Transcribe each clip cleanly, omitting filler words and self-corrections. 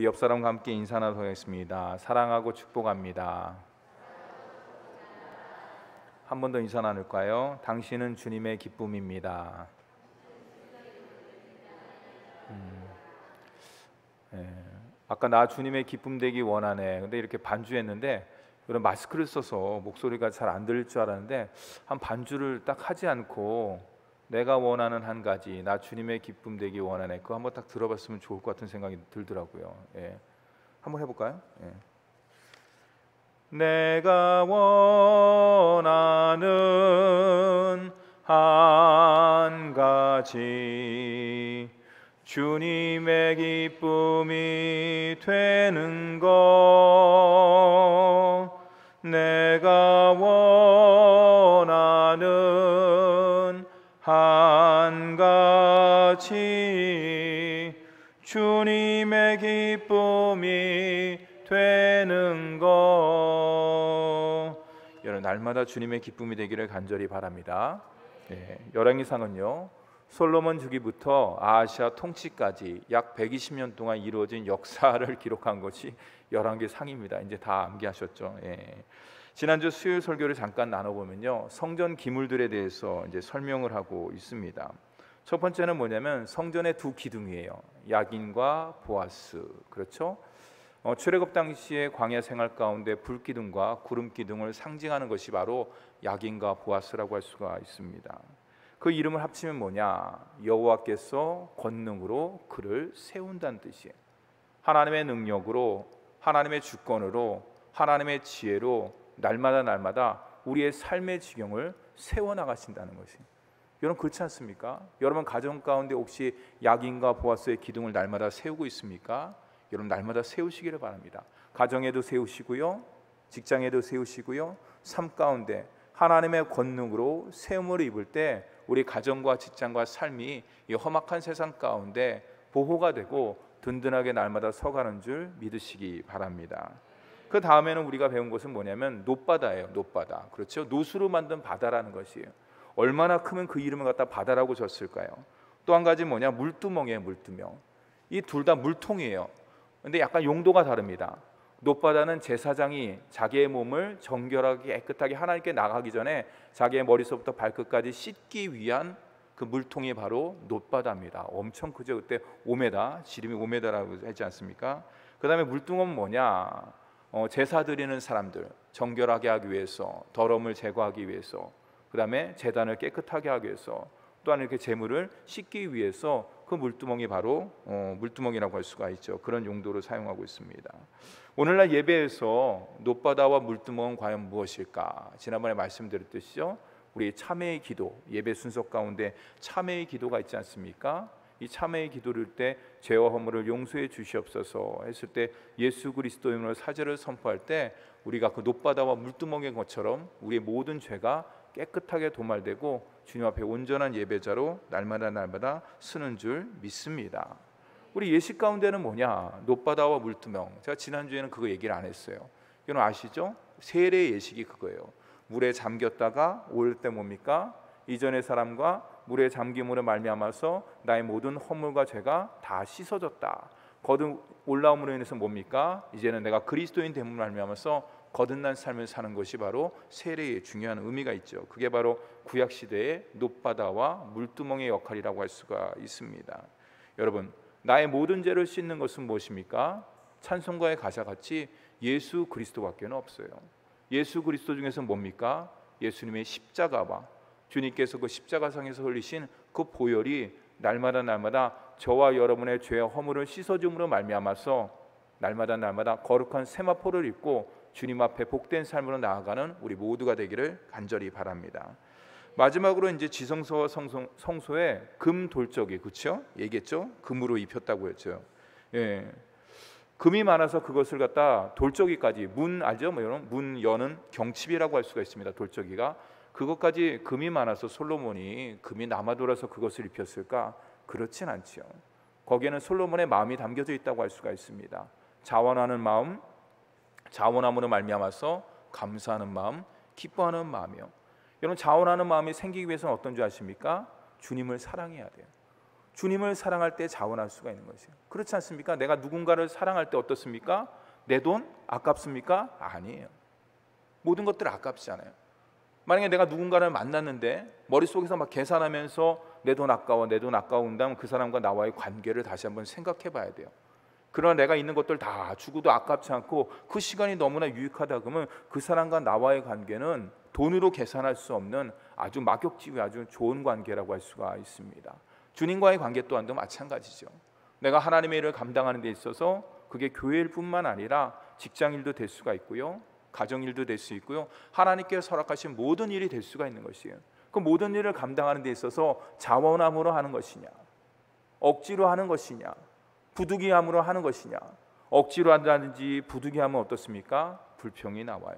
우리 옆 사람과 함께 인사 나누겠습니다. 사랑하고 축복합니다. 한 번 더 인사 나눌까요? 당신은 주님의 기쁨입니다. 아까 나 주님의 기쁨 되기 원하네. 근데 이렇게 반주했는데 이런 마스크를 써서 목소리가 잘 안 들릴 줄 알았는데 한 반주를 딱 하지 않고 내가 원하는 한 가지, 나 주님의 기쁨 되기 원하네. 그거 한번 딱 들어봤으면 좋을 것 같은 생각이 들더라고요. 한번 해볼까요? 내가 원하는 한 가지, 주님의 기쁨이 되는 것. 내가 원하는 한 가지, 주님의 기쁨이 되는 것. 여러분, 날마다 주님의 기쁨이 되기를 간절히 바랍니다. 열왕기상은요, 솔로몬 주기부터 아하시아 통치까지 약 120년 동안 이루어진 역사를 기록한 것이 열왕기상입니다. 이제 다 암기하셨죠? 지난주 수요일 설교를 잠깐 나눠보면요, 성전 기물들에 대해서 이제 설명을 하고 있습니다. 첫 번째는 뭐냐면 성전의 두 기둥이에요. 야긴과 보아스. 그렇죠? 출애굽 당시에 광야 생활 가운데 불기둥과 구름기둥을 상징하는 것이 바로 야긴과 보아스라고 할 수가 있습니다. 그 이름을 합치면 뭐냐? 여호와께서 권능으로 그를 세운다는 뜻이에요. 하나님의 능력으로, 하나님의 주권으로, 하나님의 지혜로 날마다 우리의 삶의 지경을 세워나가신다는 것이. 여러분, 그렇지 않습니까? 여러분 가정 가운데 혹시 야긴과 보아스의 기둥을 날마다 세우고 있습니까? 여러분, 날마다 세우시기를 바랍니다. 가정에도 세우시고요, 직장에도 세우시고요, 삶 가운데 하나님의 권능으로 세움을 입을 때 우리 가정과 직장과 삶이 이 험악한 세상 가운데 보호가 되고 든든하게 날마다 서가는 줄 믿으시기 바랍니다. 그 다음에는 우리가 배운 것은 뭐냐면 놋바다예요. 놋바다. 그렇죠? 노수로 만든 바다라는 것이에요. 얼마나 크면 그 이름을 갖다 바다라고 졌을까요? 또 한 가지 뭐냐? 물두멍이에요. 물두멍. 이 둘 다 물통이에요. 근데 약간 용도가 다릅니다. 놋바다는 제사장이 자기의 몸을 정결하게 깨끗하게 하나님께 나가기 전에 자기의 머리서부터 발끝까지 씻기 위한 그 물통이 바로 놋바다입니다. 엄청 크죠. 그때 5m, 지름이 5m라고 했지 않습니까? 그 다음에 물두멍은 뭐냐? 제사 드리는 사람들 정결하게 하기 위해서, 더러움을 제거하기 위해서, 그 다음에 제단을 깨끗하게 하기 위해서, 또한 이렇게 제물을 씻기 위해서 그 물두멍이 바로 물두멍이라고 할 수가 있죠. 그런 용도로 사용하고 있습니다. 오늘날 예배에서 놋바다와 물두멍은 과연 무엇일까? 지난번에 말씀드렸듯이요, 우리 참회의 기도, 예배 순서 가운데 참회의 기도가 있지 않습니까? 이 참회의 기도를 때 죄와 허물을 용서해 주시옵소서 했을 때 예수 그리스도의 이름으로 사죄를 선포할 때 우리가 그 놋바다와 물두멍인 것처럼 우리의 모든 죄가 깨끗하게 도말되고 주님 앞에 온전한 예배자로 날마다 쓰는 줄 믿습니다. 우리 예식 가운데는 뭐냐? 놋바다와 물두멍. 제가 지난주에는 그거 얘기를 안 했어요. 여러분 아시죠? 세례 예식이 그거예요. 물에 잠겼다가 올 때 뭡니까? 이전의 사람과 물에 잠김으로 말미암아서 나의 모든 허물과 죄가 다 씻어졌다. 거듭 올라옴으로 인해서 뭡니까? 이제는 내가 그리스도인 됨으로 말미암아서 거듭난 삶을 사는 것이 바로 세례의 중요한 의미가 있죠. 그게 바로 구약 시대의 놋바다와 물두멍의 역할이라고 할 수가 있습니다. 여러분, 나의 모든 죄를 씻는 것은 무엇입니까? 찬송가의 가사같이 예수 그리스도밖에는 없어요. 예수 그리스도 중에서 뭡니까? 예수님의 십자가와 주님께서 그 십자가상에서 흘리신 그 보혈이 날마다 저와 여러분의 죄와 허물을 씻어줌으로 말미암아서 날마다 거룩한 세마포를 입고 주님 앞에 복된 삶으로 나아가는 우리 모두가 되기를 간절히 바랍니다. 마지막으로 이제 지성소와 성소에 금 돌적이, 그렇죠? 얘기했죠? 금으로 입혔다고 했죠. 금이 많아서 그것을 갖다 돌적이까지, 문 알죠? 뭐 여러분, 문 여는 경칩이라고 할 수가 있습니다. 돌적이가 그것까지 금이 많아서 솔로몬이 금이 남아돌아서 그것을 입혔을까? 그렇진 않죠. 거기에는 솔로몬의 마음이 담겨져 있다고 할 수가 있습니다. 자원하는 마음, 자원함으로 말미암아서 감사하는 마음, 기뻐하는 마음이요. 여러분, 자원하는 마음이 생기기 위해서는 어떤 줄 아십니까? 주님을 사랑해야 돼요. 주님을 사랑할 때 자원할 수가 있는 것이에요. 그렇지 않습니까? 내가 누군가를 사랑할 때 어떻습니까? 내 돈 아깝습니까? 아니에요. 모든 것들 아깝잖아요. 만약에 내가 누군가를 만났는데 머릿속에서 막 계산하면서 내 돈 아까워, 내 돈 아까운다면 그 사람과 나와의 관계를 다시 한번 생각해 봐야 돼요. 그러나 내가 있는 것들 다 주고도 아깝지 않고 그 시간이 너무나 유익하다 그러면 그 사람과 나와의 관계는 돈으로 계산할 수 없는 아주 막역지구의 아주 좋은 관계라고 할 수가 있습니다. 주님과의 관계 또한도 마찬가지죠. 내가 하나님의 일을 감당하는 데 있어서 그게 교회일 뿐만 아니라 직장일도 될 수가 있고요, 가정일도 될 수 있고요, 하나님께서 허락하신 모든 일이 될 수가 있는 것이에요. 그 모든 일을 감당하는 데 있어서 자원함으로 하는 것이냐, 억지로 하는 것이냐, 부득이함으로 하는 것이냐. 억지로 한다든지 부득이하면 어떻습니까? 불평이 나와요.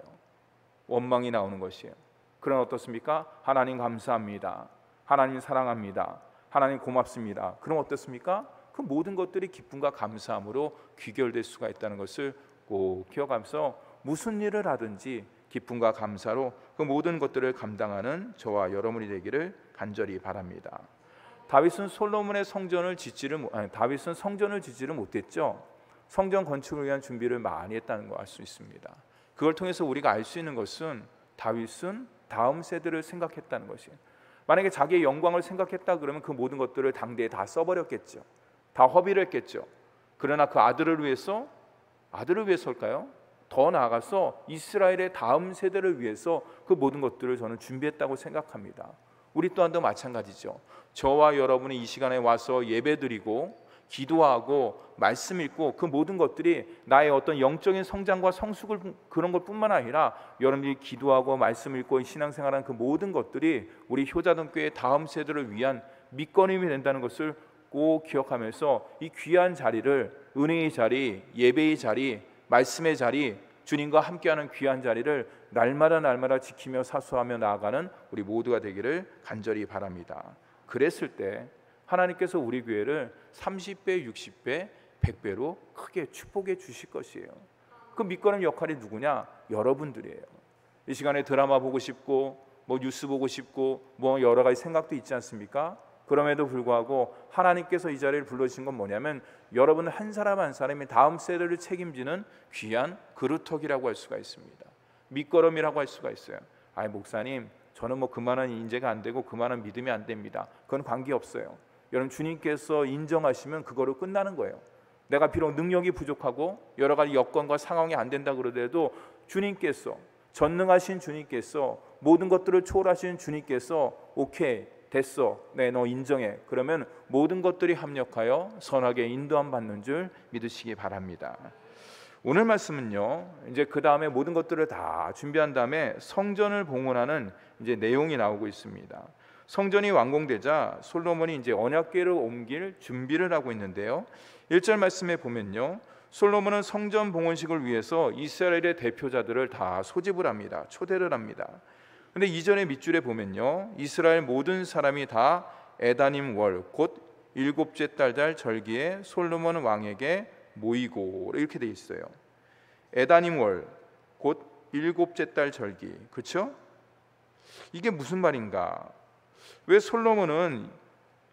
원망이 나오는 것이에요. 그럼 어떻습니까? 하나님 감사합니다, 하나님 사랑합니다, 하나님 고맙습니다. 그럼 어떻습니까? 그 모든 것들이 기쁨과 감사함으로 귀결될 수가 있다는 것을 꼭 기억하면서 무슨 일을 하든지 기쁨과 감사로 그 모든 것들을 감당하는 저와 여러분이 되기를 간절히 바랍니다. 다윗은 성전을 짓지를 못했죠. 성전 건축을 위한 준비를 많이 했다는 걸 알 수 있습니다. 그걸 통해서 우리가 알 수 있는 것은 다윗은 다음 세대를 생각했다는 것이에요. 만약에 자기의 영광을 생각했다 그러면 그 모든 것들을 당대에 다 써버렸겠죠. 다 허비를 했겠죠. 그러나 그 아들을 위해서일까요? 더 나아가서 이스라엘의 다음 세대를 위해서 그 모든 것들을 저는 준비했다고 생각합니다. 우리 또한도 마찬가지죠. 저와 여러분이 이 시간에 와서 예배드리고 기도하고 말씀 읽고 그 모든 것들이 나의 어떤 영적인 성장과 성숙을 그런 것뿐만 아니라 여러분이 기도하고 말씀 읽고 신앙생활하는 그 모든 것들이 우리 효자동교회 다음 세대를 위한 밑거름이 된다는 것을 꼭 기억하면서 이 귀한 자리를, 은혜의 자리, 예배의 자리, 말씀의 자리, 주님과 함께하는 귀한 자리를 날마다 지키며 사수하며 나아가는 우리 모두가 되기를 간절히 바랍니다. 그랬을 때 하나님께서 우리 교회를 30배, 60배, 100배로 크게 축복해 주실 것이에요. 그 밑거름 역할이 누구냐? 여러분들이에요. 이 시간에 드라마 보고 싶고 뉴스 보고 싶고 여러 가지 생각도 있지 않습니까? 그럼에도 불구하고 하나님께서 이 자리를 불러주신 건 뭐냐면 여러분 한 사람 한 사람이 다음 세대를 책임지는 귀한 그루터기라고 할 수가 있습니다. 밑거름이라고 할 수가 있어요. 목사님, 저는 그만한 인재가 안 되고 그만한 믿음이 안 됩니다. 그건 관계없어요. 여러분 주님께서 인정하시면 그거로 끝나는 거예요. 내가 비록 능력이 부족하고 여러 가지 여건과 상황이 안 된다 그러더라도 주님께서, 전능하신 주님께서, 모든 것들을 초월하신 주님께서 오케이 됐어, 네, 너 인정해. 그러면 모든 것들이 합력하여 선하게 인도함 받는 줄 믿으시기 바랍니다. 오늘 말씀은요, 이제 그 다음에 모든 것들을 다 준비한 다음에 성전을 봉헌하는 이제 내용이 나오고 있습니다. 성전이 완공되자 솔로몬이 이제 언약궤를 옮길 준비를 하고 있는데요. 1절 말씀에 보면요, 솔로몬은 성전 봉헌식을 위해서 이스라엘의 대표자들을 다 소집을 합니다. 초대를 합니다. 근데 이전의 밑줄에 보면요, 이스라엘 모든 사람이 다 에다님 월 곧 7째 달 절기에 솔로몬 왕에게 모이고 이렇게 돼 있어요. 에다님 월 곧 7째 달 절기, 그렇죠? 이게 무슨 말인가? 왜 솔로몬은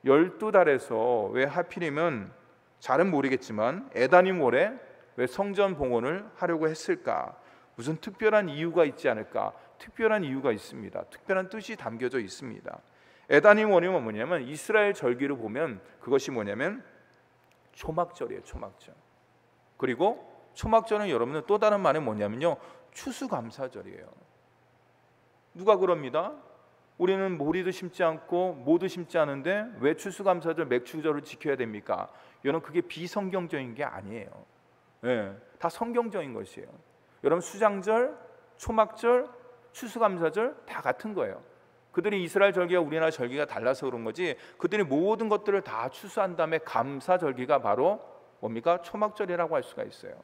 12달에서 왜 하필이면 잘은 모르겠지만 에다님 월에 왜 성전 봉헌을 하려고 했을까? 무슨 특별한 이유가 있지 않을까? 특별한 이유가 있습니다. 특별한 뜻이 담겨져 있습니다. 에다님 월이면 뭐냐면 이스라엘 절기로 보면 그것이 뭐냐면 초막절이에요. 초막절. 그리고 초막절은 여러분은 또 다른 말이 뭐냐면요, 추수감사절이에요. 누가 그럽니다? 우리는 모리도 심지 않고 모도 심지 않은데 왜 추수감사절, 맥추절을 지켜야 됩니까? 여러분 그게 비성경적인 게 아니에요. 네, 다 성경적인 것이에요. 여러분 수장절, 초막절, 추수감사절 다 같은 거예요. 그들이 이스라엘 절기와 우리나라 절기가 달라서 그런 거지, 그들이 모든 것들을 다 추수한 다음에 감사절기가 바로 뭡니까? 초막절이라고 할 수가 있어요.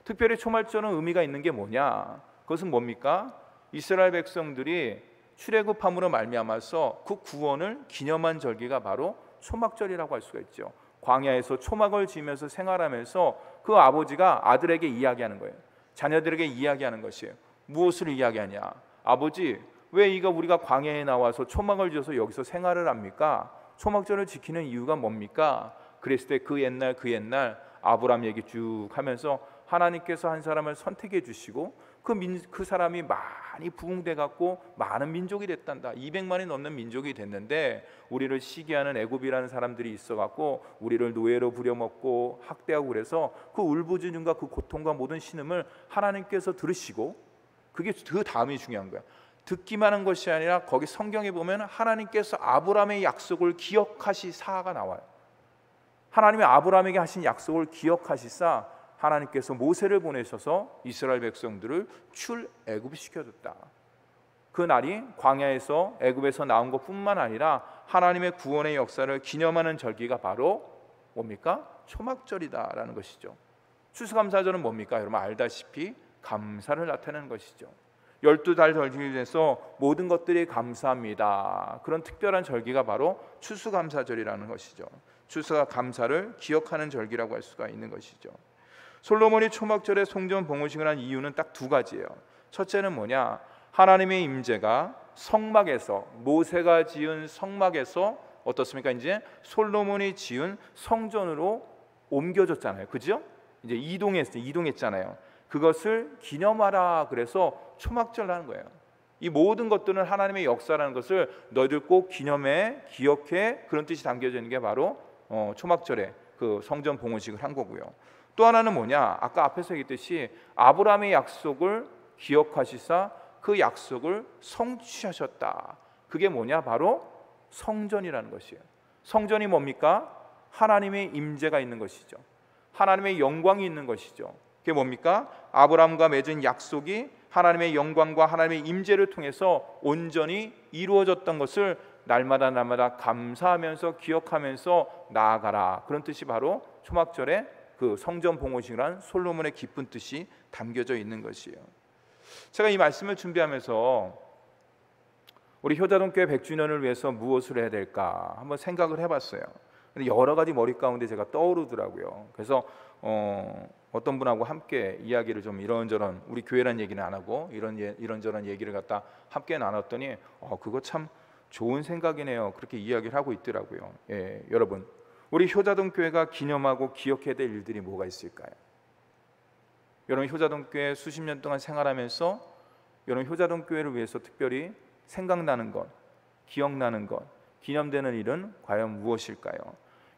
특별히 초막절은 의미가 있는 게 뭐냐? 그것은 뭡니까? 이스라엘 백성들이 출애굽함으로 말미암아서 그 구원을 기념한 절기가 바로 초막절이라고 할 수가 있죠. 광야에서 초막을 지으면서 생활하면서 그 아버지가 아들에게 이야기하는 거예요. 자녀들에게 이야기하는 것이에요. 무엇을 이야기하냐? 아버지, 왜 우리가 광야에 나와서 초막을 지어서 여기서 생활을 합니까? 초막절을 지키는 이유가 뭡니까? 그랬을 때 그 옛날 아브라함 얘기 쭉 하면서 하나님께서 한 사람을 선택해 주시고 그 사람이 많이 부흥돼 갖고 많은 민족이 됐단다. 200만이 넘는 민족이 됐는데 우리를 시기하는 애굽이라는 사람들이 있어 갖고 우리를 노예로 부려먹고 학대하고 그래서 그 울부짖음과 그 고통과 모든 신음을 하나님께서 들으시고, 그게 그 다음이 중요한 거야. 듣기만 한 것이 아니라 거기 성경에 보면 하나님께서 아브라함의 약속을 기억하시사가 나와요. 하나님이 아브라함에게 하신 약속을 기억하시사 하나님께서 모세를 보내셔서 이스라엘 백성들을 출애굽시켜줬다. 그 날이 광야에서 애굽에서 나온 것뿐만 아니라 하나님의 구원의 역사를 기념하는 절기가 바로 뭡니까? 초막절이다라는 것이죠. 추수감사절은 뭡니까? 여러분 알다시피 감사를 나타내는 것이죠. 12달 절기에서 모든 것들이 감사합니다. 그런 특별한 절기가 바로 추수감사절이라는 것이죠. 추수와 감사를 기억하는 절기라고 할 수가 있는 것이죠. 솔로몬이 초막절에 성전 봉헌식을 한 이유는 딱 두 가지예요. 첫째는 뭐냐? 하나님의 임재가 성막에서, 모세가 지은 성막에서 어떻습니까? 이제 솔로몬이 지은 성전으로 옮겨졌잖아요. 그죠? 이제 이동했잖아요. 그것을 기념하라 그래서 초막절을 하는 거예요. 이 모든 것들은 하나님의 역사라는 것을 너희들 꼭 기념해, 기억해, 그런 뜻이 담겨져 있는 게 바로 초막절에 그 성전 봉헌식을 한 거고요. 또 하나는 뭐냐? 아까 앞에서 얘기했듯이 아브라함의 약속을 기억하시사 그 약속을 성취하셨다. 그게 뭐냐? 바로 성전이라는 것이에요. 성전이 뭡니까? 하나님의 임재가 있는 것이죠. 하나님의 영광이 있는 것이죠. 그게 뭡니까? 아브라함과 맺은 약속이 하나님의 영광과 하나님의 임재를 통해서 온전히 이루어졌던 것을 날마다 감사하면서 기억하면서 나아가라. 그런 뜻이 바로 초막절에 그 성전 봉헌식이란 솔로몬의 기쁜 뜻이 담겨져 있는 것이에요. 제가 이 말씀을 준비하면서 우리 효자동교회 100주년을 위해서 무엇을 해야 될까 한번 생각을 해봤어요. 근데 여러 가지 머리 가운데 제가 떠오르더라고요. 그래서 어떤 분하고 함께 이야기를 좀 이런저런, 우리 교회란 얘기는 안 하고 이런저런 얘기를 갖다 함께 나눴더니 그거 참 좋은 생각이네요. 그렇게 이야기를 하고 있더라고요. 예, 여러분, 우리 효자동교회가 기념하고 기억해야 될 일들이 뭐가 있을까요? 여러분, 효자동교회 수십 년 동안 생활하면서 여러분 효자동교회를 위해서 특별히 생각나는 것, 기억나는 것, 기념되는 일은 과연 무엇일까요?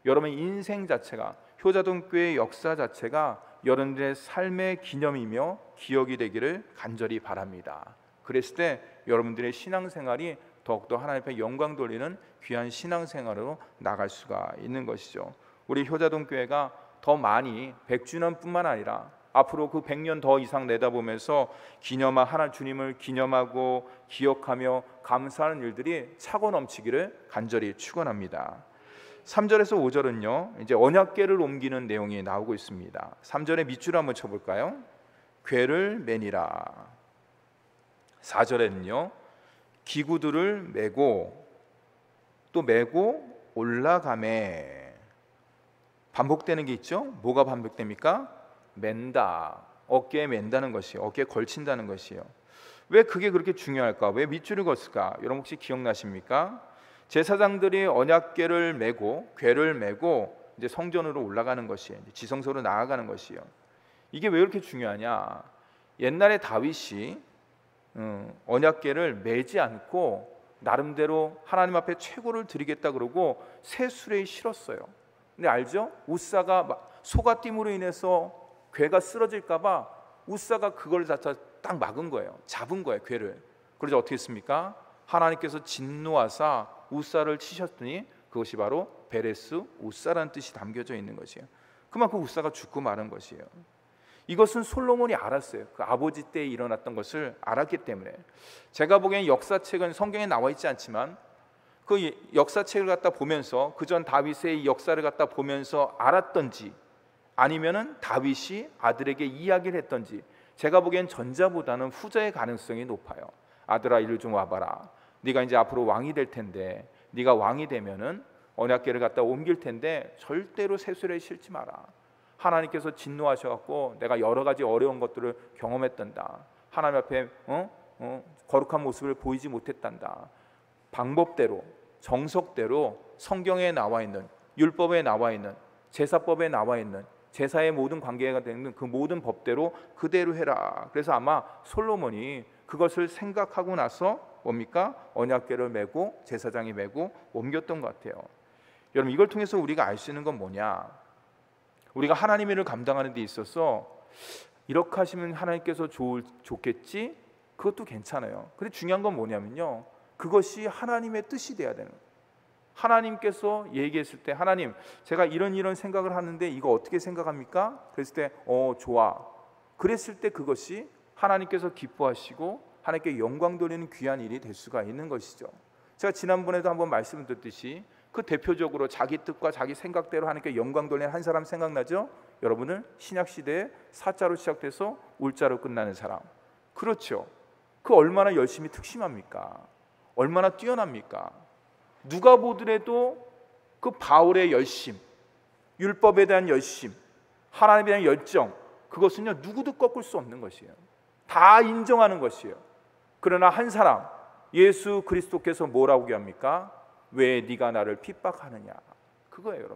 여러분 인생 자체가, 효자동교회의 역사 자체가 여러분들의 삶의 기념이며 기억이 되기를 간절히 바랍니다. 그랬을 때 여러분들의 신앙생활이 더욱더 하나님 앞에 영광 돌리는 귀한 신앙생활으로 나갈 수가 있는 것이죠. 우리 효자동교회가 더 많이 100주년뿐만 아니라 앞으로 그 100년 더 이상 내다보면서 하나님 주님을 기념하고 기억하며 감사하는 일들이 차고 넘치기를 간절히 축원합니다. 3절에서 5절은요, 이제 언약궤를 옮기는 내용이 나오고 있습니다. 3절에 밑줄 한번 쳐볼까요? 궤를 매니라. 4절에는요, 기구들을 메고 또 메고 올라가매. 반복되는 게 있죠. 뭐가 반복됩니까? 맨다. 어깨에 맨다는 것이요, 어깨에 걸친다는 것이요. 왜 그게 그렇게 중요할까? 왜 밑줄을 걷을까? 여러분 혹시 기억나십니까? 제사장들이 언약궤를 메고 궤를 메고 이제 성전으로 올라가는 것이에요. 지성소로 나아가는 것이요. 이게 왜 이렇게 중요하냐? 옛날에 다윗이 언약궤를 메지 않고 나름대로 하나님 앞에 최고를 드리겠다 그러고 새 수레에 실었어요. 근데 알죠? 우사가 소가팀으로 인해서 궤가 쓰러질까봐 우사가 그걸 딱 막은 거예요. 잡은 거예요, 궤를. 그래서 어떻게 했습니까? 하나님께서 진노하사 우사를 치셨더니 그것이 바로 베레스 우사라는 뜻이 담겨져 있는 것이에요. 그만큼 우사가 죽고 마는 것이에요. 이것은 솔로몬이 알았어요. 그 아버지 때에 일어났던 것을 알았기 때문에. 제가 보기엔 역사책은 성경에 나와 있지 않지만 그 역사책을 갖다 보면서 그전 다윗의 역사를 갖다 보면서 알았던지 아니면은 다윗이 아들에게 이야기를 했던지, 제가 보기엔 전자보다는 후자의 가능성이 높아요. 아들아, 이리 좀 와봐라. 네가 이제 앞으로 왕이 될 텐데, 네가 왕이 되면은 언약궤를 갖다 옮길 텐데 절대로 새수레에 실지 마라. 하나님께서 진노하셔갖고 내가 여러 가지 어려운 것들을 경험했단다. 하나님 앞에 거룩한 모습을 보이지 못했단다. 방법대로 정석대로 성경에 나와 있는, 율법에 나와 있는, 제사법에 나와 있는, 제사의 모든 관계가 되는 그 모든 법대로 그대로 해라. 그래서 아마 솔로몬이 그것을 생각하고 나서 뭡니까? 언약궤를 메고 제사장이 메고 옮겼던 것 같아요. 여러분, 이걸 통해서 우리가 알 수 있는 건 뭐냐? 우리가 하나님의 일을 감당하는 데 있어서 이렇게 하시면 하나님께서 좋겠지? 그것도 괜찮아요. 근데 중요한 건 뭐냐면요, 그것이 하나님의 뜻이 돼야 되는 거예요. 하나님께서 얘기했을 때, 하나님, 제가 이런 생각을 하는데 이거 어떻게 생각합니까? 그랬을 때 좋아. 그랬을 때 그것이 하나님께서 기뻐하시고 하나님께 영광 돌리는 귀한 일이 될 수가 있는 것이죠. 제가 지난번에도 한번 말씀을 드렸듯이 그 대표적으로 자기 뜻과 자기 생각대로 하나님께 영광 돌리는 한 사람 생각나죠? 여러분은 신약시대에 사자로 시작돼서 울자로 끝나는 사람. 그렇죠. 그 얼마나 열심히 특심합니까? 얼마나 뛰어납니까? 누가 보더라도 그 바울의 열심, 율법에 대한 열심, 하나님에 대한 열정, 그것은요 누구도 꺾을 수 없는 것이에요. 다 인정하는 것이에요. 그러나 한 사람, 예수 그리스도께서 뭐라고 합니까? 왜 네가 나를 핍박하느냐? 그거예요.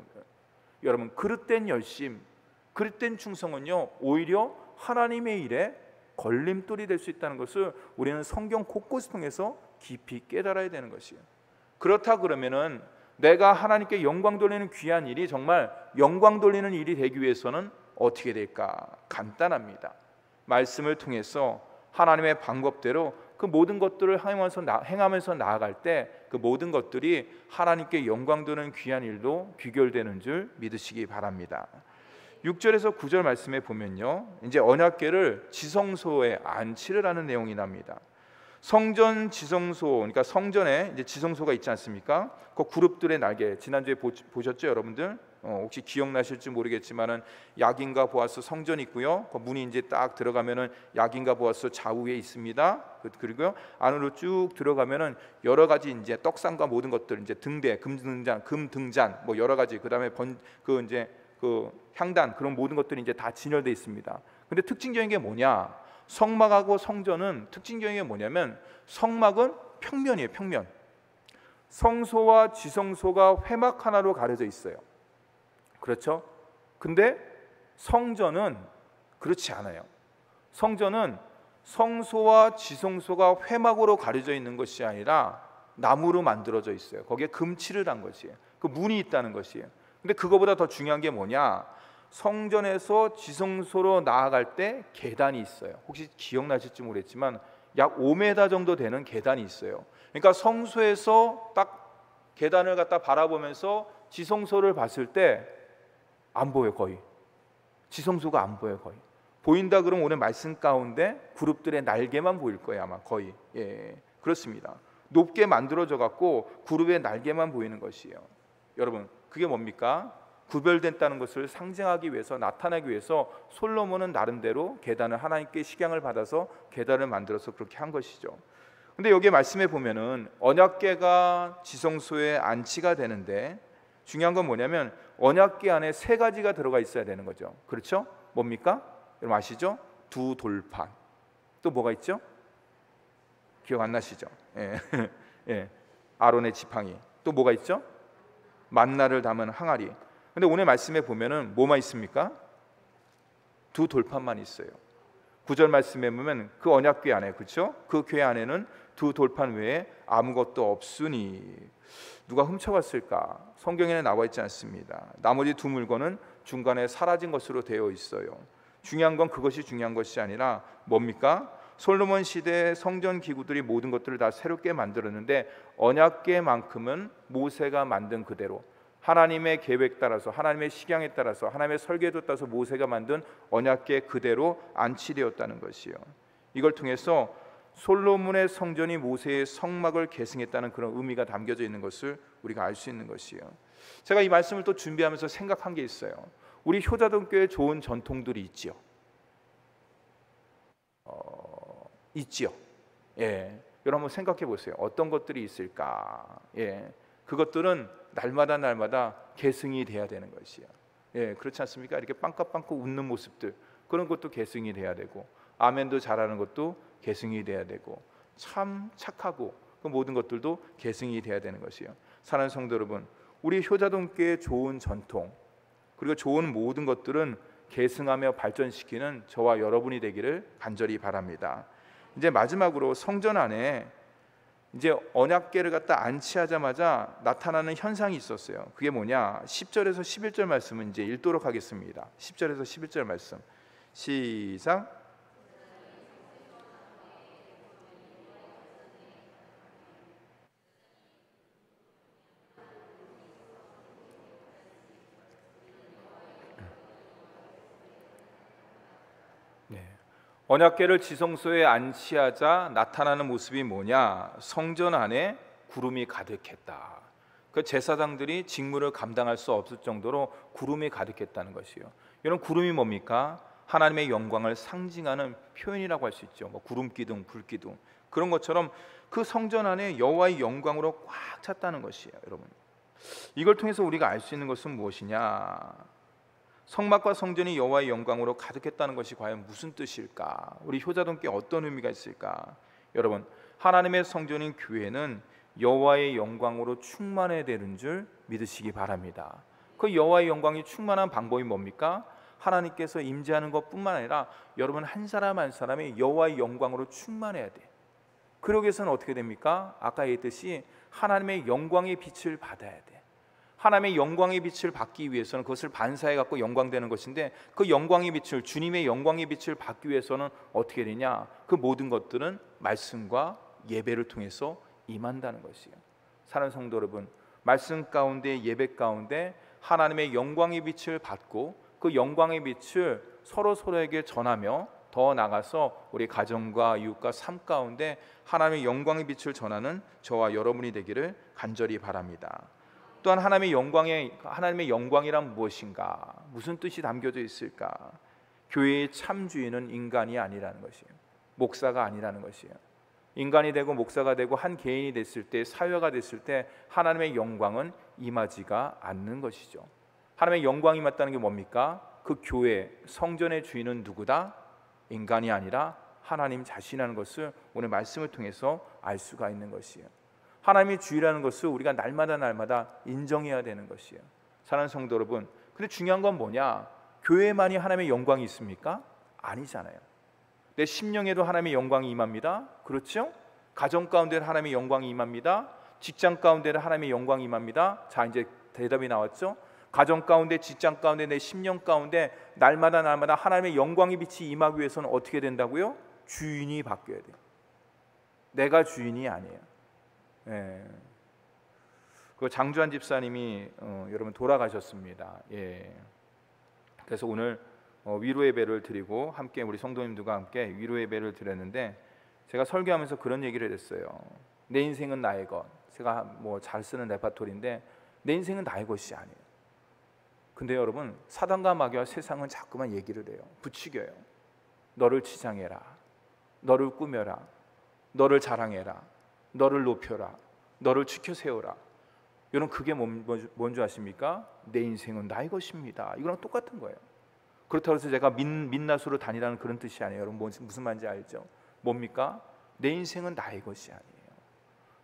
여러분, 그릇된 열심, 그릇된 충성은요 오히려 하나님의 일에 걸림돌이 될 수 있다는 것을 우리는 성경 곳곳을 통해서 깊이 깨달아야 되는 것이에요. 그렇다 그러면은 내가 하나님께 영광 돌리는 귀한 일이 정말 영광 돌리는 일이 되기 위해서는 어떻게 될까? 간단합니다. 말씀을 통해서 하나님의 방법대로 그 모든 것들을 행하면서 나아갈 때 그 모든 것들이 하나님께 영광 돌리는 귀한 일로 귀결되는 줄 믿으시기 바랍니다. 6절에서 9절 말씀에 보면요, 이제 언약궤를 지성소에 안치를 하는 내용이 납니다. 성전 지성소, 그러니까 성전에 이제 지성소가 있지 않습니까? 그 그룹들의 날개, 지난주에 보셨죠, 여러분들? 혹시 기억나실지 모르겠지만은 야긴과 보아스 성전이 있고요. 그 문이 이제 딱 들어가면은 야긴과 보아스 좌우에 있습니다. 그리고요 안으로 쭉 들어가면은 여러 가지 이제 떡상과 모든 것들, 이제 등대, 금등잔, 뭐 여러 가지, 그다음에 그 향단, 그런 모든 것들이 이제 다 진열되어 있습니다. 근데 특징적인 게 뭐냐? 성막하고 성전은 특징적인 게 뭐냐면 성막은 평면이에요. 평면. 성소와 지성소가 회막 하나로 가려져 있어요. 그렇죠? 근데 성전은 그렇지 않아요. 성전은 성소와 지성소가 회막으로 가려져 있는 것이 아니라 나무로 만들어져 있어요. 거기에 금칠을 한 것이에요. 그 문이 있다는 것이에요. 근데 그거보다 더 중요한 게 뭐냐? 성전에서 지성소로 나아갈 때 계단이 있어요. 혹시 기억나실지 모르겠지만 약 5m 정도 되는 계단이 있어요. 그러니까 성소에서 딱 계단을 갖다 바라보면서 지성소를 봤을 때 안 보여. 거의 지성소가 안 보여. 거의 보인다 그러면 오늘 말씀 가운데 그룹들의 날개만 보일 거예요. 아마 거의. 그렇습니다. 높게 만들어져 갖고 그룹의 날개만 보이는 것이에요. 여러분, 그게 뭡니까? 구별됐다는 것을 상징하기 위해서, 나타내기 위해서 솔로몬은 나름대로 계단을 하나님께 식양을 받아서 계단을 만들어서 그렇게 한 것이죠. 근데 여기 말씀에 보면은 언약궤가 지성소에 안치가 되는데 중요한 건 뭐냐면 언약궤 안에 세 가지가 들어가 있어야 되는 거죠. 그렇죠? 뭡니까? 여러분 아시죠? 두 돌판. 또 뭐가 있죠? 기억 안 나시죠? 아론의 지팡이. 또 뭐가 있죠? 만나를 담은 항아리. 근데 오늘 말씀에 보면은 뭐만 있습니까? 두 돌판만 있어요. 9절 말씀에 보면 그 언약궤 안에, 그렇죠? 그 궤 안에는 두 돌판 외에 아무것도 없으니 누가 훔쳐갔을까? 성경에는 나와 있지 않습니다. 나머지 두 물건은 중간에 사라진 것으로 되어 있어요. 중요한 건 그것이 중요한 것이 아니라 뭡니까? 솔로몬 시대의 성전 기구들이 모든 것들을 다 새롭게 만들었는데 언약궤만큼은 모세가 만든 그대로 하나님의 계획 따라서, 하나님의 식양에 따라서, 하나님의 설계도 따라서 모세가 만든 언약궤 그대로 안치되었다는 것이요. 이걸 통해서 솔로몬의 성전이 모세의 성막을 계승했다는 그런 의미가 담겨져 있는 것을 우리가 알 수 있는 것이요. 제가 이 말씀을 또 준비하면서 생각한 게 있어요. 우리 효자동교회 좋은 전통들이 있지요. 있지요. 여러분 한번 생각해 보세요. 어떤 것들이 있을까? 그것들은 날마다 계승이 돼야 되는 것이야. 그렇지 않습니까? 이렇게 빵긋빵긋 웃는 모습들, 그런 것도 계승이 돼야 되고, 아멘도 잘하는 것도 계승이 돼야 되고, 참 착하고 그 모든 것들도 계승이 돼야 되는 것이에요. 사랑하는 성도 여러분, 우리 효자동교의 좋은 전통 그리고 좋은 모든 것들은 계승하며 발전시키는 저와 여러분이 되기를 간절히 바랍니다. 이제 마지막으로 성전 안에 이제 언약궤를 갖다 안치하자마자 나타나는 현상이 있었어요. 그게 뭐냐? 10절에서 11절 말씀은 이제 읽도록 하겠습니다. 10절에서 11절 말씀 시작. 언약궤를 지성소에 안치하자 나타나는 모습이 뭐냐? 성전 안에 구름이 가득했다. 그 제사장들이 직무를 감당할 수 없을 정도로 구름이 가득했다는 것이요. 이런 구름이 뭡니까? 하나님의 영광을 상징하는 표현이라고 할 수 있죠. 뭐 구름 기둥, 불 기둥 그런 것처럼 그 성전 안에 여호와의 영광으로 꽉 찼다는 것이에요. 여러분, 이걸 통해서 우리가 알 수 있는 것은 무엇이냐? 성막과 성전이 여호와의 영광으로 가득했다는 것이 과연 무슨 뜻일까? 우리 효자동교에 어떤 의미가 있을까? 여러분, 하나님의 성전인 교회는 여호와의 영광으로 충만해야 되는 줄 믿으시기 바랍니다. 그 여호와의 영광이 충만한 방법이 뭡니까? 하나님께서 임재하는 것뿐만 아니라 여러분 한 사람 한 사람이 여호와의 영광으로 충만해야 돼. 그러기 위해서는 어떻게 됩니까? 아까 얘기했듯이 하나님의 영광의 빛을 받아야 돼. 하나님의 영광의 빛을 받기 위해서는 그것을 반사해 갖고 영광되는 것인데, 그 영광의 빛을, 주님의 영광의 빛을 받기 위해서는 어떻게 되냐? 그 모든 것들은 말씀과 예배를 통해서 임한다는 것이에요. 사랑하는 성도 여러분, 말씀 가운데 예배 가운데 하나님의 영광의 빛을 받고 그 영광의 빛을 서로에게 전하며 더 나아가서 우리 가정과 이웃과 삶 가운데 하나님의 영광의 빛을 전하는 저와 여러분이 되기를 간절히 바랍니다. 또한 하나님의 영광이란 무엇인가? 무슨 뜻이 담겨져 있을까? 교회의 참 주인은 인간이 아니라는 것이에요. 목사가 아니라는 것이에요. 인간이 되고 목사가 되고 한 개인이 됐을 때, 사회가 됐을 때 하나님의 영광은 임하지가 않는 것이죠. 하나님의 영광이 임했다는 게 뭡니까? 그 교회, 성전의 주인은 누구다? 인간이 아니라 하나님 자신이라는 것을 오늘 말씀을 통해서 알 수가 있는 것이에요. 하나님의 주의라는 것을 우리가 날마다 인정해야 되는 것이에요. 사랑하는 성도 여러분, 근데 중요한 건 뭐냐? 교회만이 하나님의 영광이 있습니까? 아니잖아요. 내 심령에도 하나님의 영광이 임합니다. 그렇죠? 가정 가운데는 하나님의 영광이 임합니다. 직장 가운데는 하나님의 영광이 임합니다. 자, 이제 대답이 나왔죠? 가정 가운데, 직장 가운데, 내 심령 가운데 날마다 하나님의 영광의 빛이 임하기 위해서는 어떻게 된다고요? 주인이 바뀌어야 돼요. 내가 주인이 아니에요. 그 장주한 집사님이 여러분 돌아가셨습니다. 그래서 오늘 위로 예배를 드리고 함께 우리 성도님들과 함께 위로 예배를 드렸는데, 제가 설교하면서 그런 얘기를 했어요. 내 인생은 나의 것. 제가 뭐 잘 쓰는 레파토리인데 내 인생은 나의 것이 아니에요. 근데 여러분, 사단과 마귀와 세상은 자꾸만 얘기를 해요. 부추겨요. 너를 치장해라, 너를 꾸며라, 너를 자랑해라, 너를 높여라, 너를 지켜 세워라. 여러분, 그게 뭔지 아십니까? 내 인생은 나의 것입니다. 이거랑 똑같은 거예요. 그렇다고 해서 제가 민낯으로 다니라는 그런 뜻이 아니에요. 여러분, 무슨 말인지 알죠? 뭡니까? 내 인생은 나의 것이 아니에요.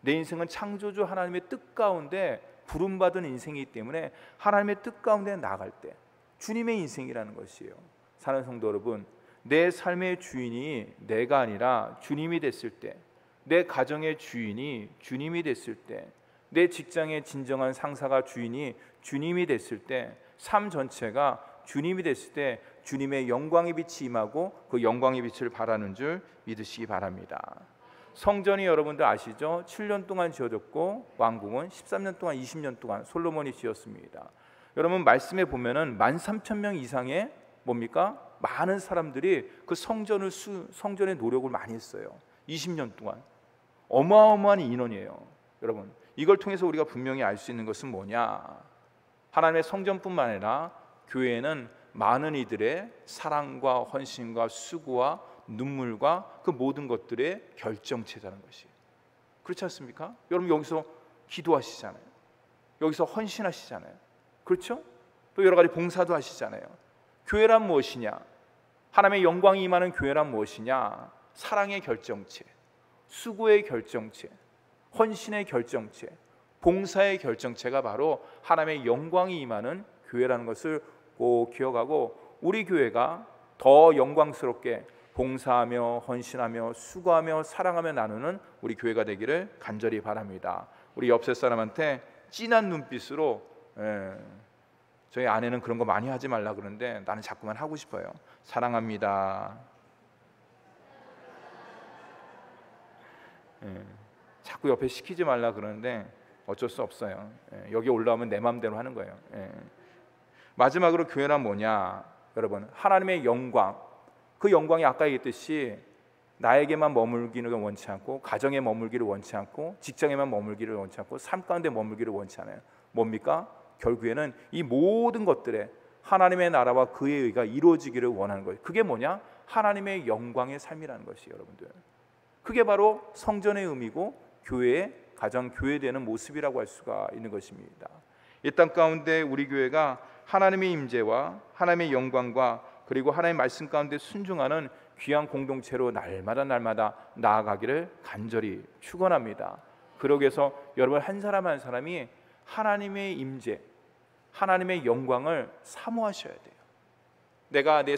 내 인생은 창조주 하나님의 뜻 가운데 부름받은 인생이기 때문에 하나님의 뜻 가운데 나아갈 때 주님의 인생이라는 것이에요. 사랑하는 성도 여러분, 내 삶의 주인이 내가 아니라 주님이 됐을 때, 내 가정의 주인이 주님이 됐을 때, 내 직장의 진정한 상사가 주님이 됐을 때, 삶 전체가 주님이 됐을 때 주님의 영광의 빛이 임하고 그 영광의 빛을 발하는 줄 믿으시기 바랍니다. 성전이 여러분들 아시죠? 7년 동안 지어졌고 왕궁은 13년 동안 20년 동안 솔로몬이 지었습니다. 여러분, 말씀에 보면은 13,000명 이상의 뭡니까? 많은 사람들이 그 성전의 노력을 많이 했어요. 20년 동안 어마어마한 인원이에요. 여러분, 이걸 통해서 우리가 분명히 알 수 있는 것은 뭐냐? 하나님의 성전뿐만 아니라 교회는 많은 이들의 사랑과 헌신과 수고와 눈물과 그 모든 것들의 결정체라는 것이에요. 그렇지 않습니까? 여러분, 여기서 기도하시잖아요. 여기서 헌신하시잖아요. 그렇죠? 또 여러 가지 봉사도 하시잖아요. 교회란 무엇이냐? 하나님의 영광이 임하는 교회란 무엇이냐? 사랑의 결정체, 수고의 결정체, 헌신의 결정체, 봉사의 결정체가 바로 하나님의 영광이 임하는 교회라는 것을 꼭 기억하고, 우리 교회가 더 영광스럽게 봉사하며 헌신하며 수고하며 사랑하며 나누는 우리 교회가 되기를 간절히 바랍니다. 우리 옆세 사람한테 진한 눈빛으로, 저희 아내는 그런 거 많이 하지 말라 그러는데 나는 자꾸만 하고 싶어요. 사랑합니다. 자꾸 옆에 시키지 말라 그러는데 어쩔 수 없어요. 여기 올라오면 내 마음대로 하는 거예요. 마지막으로 교회란 뭐냐? 여러분, 하나님의 영광, 그 영광이 아까 얘기했듯이 나에게만 머물기를 원치 않고, 가정에 머물기를 원치 않고, 직장에만 머물기를 원치 않고, 삶 가운데 머물기를 원치 않아요. 뭡니까? 결국에는 이 모든 것들에 하나님의 나라와 그의 의가 이루어지기를 원하는 거예요. 그게 뭐냐? 하나님의 영광의 삶이라는 것이, 여러분들, 그게 바로 성전의 의미고 교회의 가장 교회되는 모습이라고 할 수가 있는 것입니다. 이 땅 가운데 우리 교회가 하나님의 임재와 하나님의 영광과 그리고 하나님의 말씀 가운데 순종하는 귀한 공동체로 날마다 나아가기를 간절히 축원합니다. 그러기 위해서 여러분 한 사람 한 사람이 하나님의 임재, 하나님의 영광을 사모하셔야 돼요. 내가 내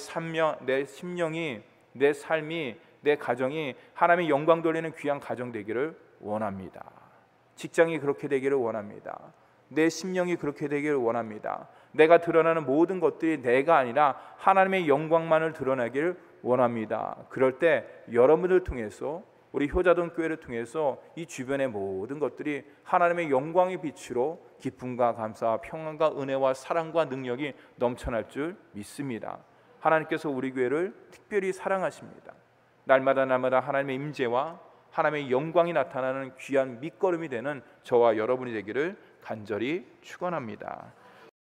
심령이, 내 삶이, 내 가정이 하나님의 영광 돌리는 귀한 가정 되기를 원합니다. 직장이 그렇게 되기를 원합니다. 내 심령이 그렇게 되기를 원합니다. 내가 드러나는 모든 것들이 내가 아니라 하나님의 영광만을 드러내기를 원합니다. 그럴 때 여러분들 통해서, 우리 효자동 교회를 통해서 이 주변의 모든 것들이 하나님의 영광의 빛으로 기쁨과 감사와 평안과 은혜와 사랑과 능력이 넘쳐날 줄 믿습니다. 하나님께서 우리 교회를 특별히 사랑하십니다. 날마다 하나님의 임재와 하나님의 영광이 나타나는 귀한 밑거름이 되는 저와 여러분이 되기를 간절히 축원합니다.